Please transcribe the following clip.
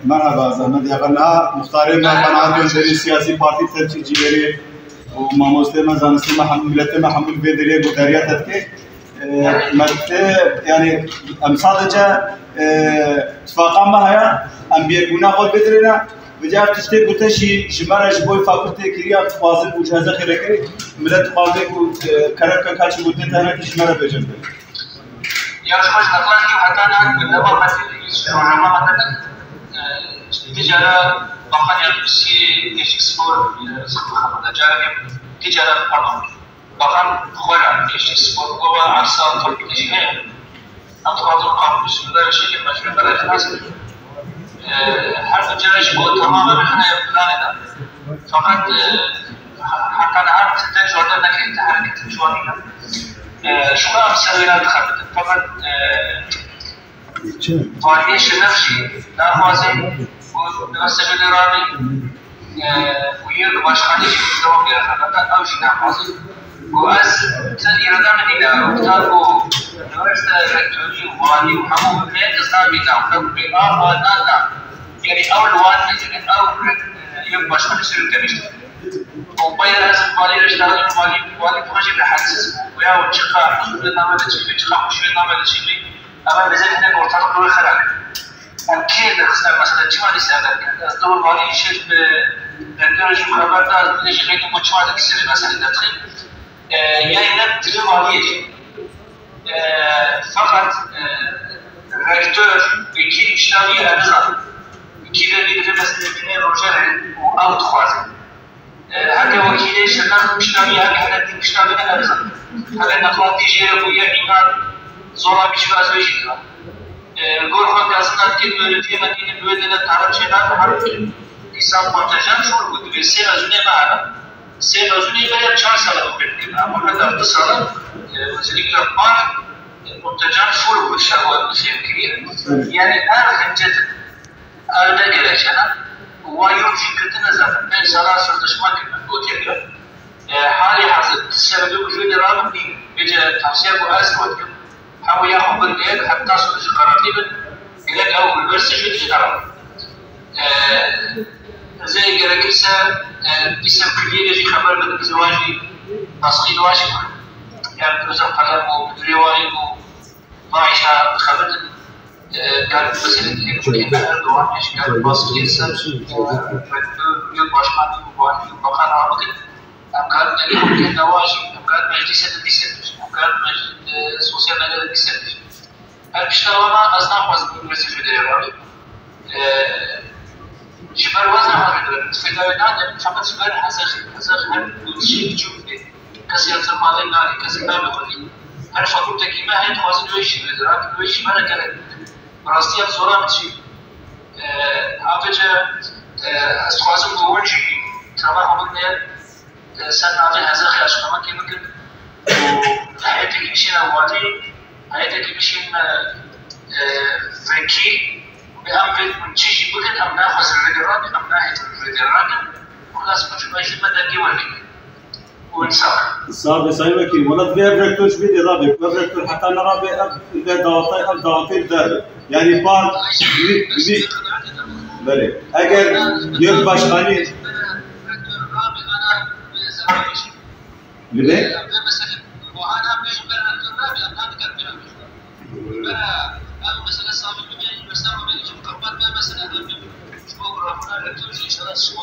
مرحبا زحمت یقنا مختار ما قناعت داری سیاسی پارتی ترچی جیبری و ماموسته ما زانسته ما ملت ما حمل بدری گوداریات که يعني ام صادجه اتفاقا ما هيا ام بيكونا خود بدرنا وجاب تشتي قلت شي جمارش بوي فاكولتي كريا فاضل وجهازه خيركري ملت قاضي كرك كاتش قلت انا كجماره بجنب يا شخص نطلع حتى انا لما ما شو ما مثلا تجاره بقى يمشي ايش سبور صفحه جاره تجاره pardon bakan خورا ايش سبور هو عصا تطبيق شيء أطراف القانون السوداء شيء مشروع بلد الناس حرف الجيش هو تماما إحنا بلادنا فقط حتى نعرف تدرج وردنا كيف تحرك تجوانينا شو ما مسوينا بخبط فقط فعاليش نفسي لا خوازي ونفسه بالرامي ويرك باشخاني في الدوام بيرخبط أو شيء نحوازي وأس تاني ردنا إلى وقتاكو نورست ركتوري ووالي وحمو بلاد إصدار بيتاو فبقى وانانا يعني أول وان يعني أول يوم باشخاني يصير كمشت وباير هذا والي رجال والي بروجي بحسس ويا وشقا حصول نامه تشيبي شقا حشوي نامه تشيبي أما بزاف هنا قرطان كل خلال أكيد خصنا مثلا جمال يساعدك أصدر والي يشوف ركتوري خبر ده ليش غير مجموعة كسر مثلا تدخل يعني نبتدي والي فقط ركتور بيجي يشتغل أبزار كذا بيدرس مثلا روجر أو تخاطر هذا وكيل شغال مشتغل هذا دي مشتغل أبزار هذا نقاط تيجي ويا إيمان زورا بيشوا زوجي الجور خد أصلا كده في مدينة بلدنا تعرف شيء نعرف عارف إنسان مرتجع شو بده بيصير أزمة معنا سير أزمة بلد شان سنة وكده أما هذا اتصال وزير الأخبار مرتجع شو بالشهوة بشيء كبير يعني أنا خنجت أنا جلسنا ويمشي كتنا زمان من سلاسل تشمل كتير حالي حصل السبب وجود رابط بيجي تحسيب وأسود حاول ياخذ بالديك حتى صدق قراتيب إلى أول برس شو تجرب زي جركسة اسم كبير في خبر من زواجي تصقيد واجب يعني كذا قدم ومدري واجب وضاعشة خبر كانت مثلا يقول إن أردوان إيش كان باص يسال يبغى شمال يبغى بقى نعرض أمكان تلقي النواجي أمكان مجلس الديسنت أمكان مجلس سوسيال مجلس الديسنت البشتغلنا أصناف وزن مجلس الفدرالي جبر وزن هذا الفدرالي فقط جبر هزخ هم شيء جوده كسر زمان ناري كسر نام خلي هر فاكولتة كيما هي توازن ويش الفدرالي ويش ما نكره راستي زورا متشي هافجا استخدام جوانشي ترى عملنا سنة هذه هزخ أشخاص كي ممكن وحياتك يمشي نوادي حياتك يمشي فكي بأمر من شيء ممكن أم ناخذ الفيدرات أم ناخذ الفيدرات خلاص مش ماشي مدى جواني ونسافر. صار بسايب كي ولد بيا بريكتور شو بدي رابي بريكتور حتى نرى بيا دعوتي الدار يعني بار بيجي بله أجر يوم باشخاني ليه؟ وأنا مش بريكتور أنا كاتب أنا مثلا صاحب بيجي مثلا بيجي كمان مثلا شو رافنا ريكتور شيء شخص شو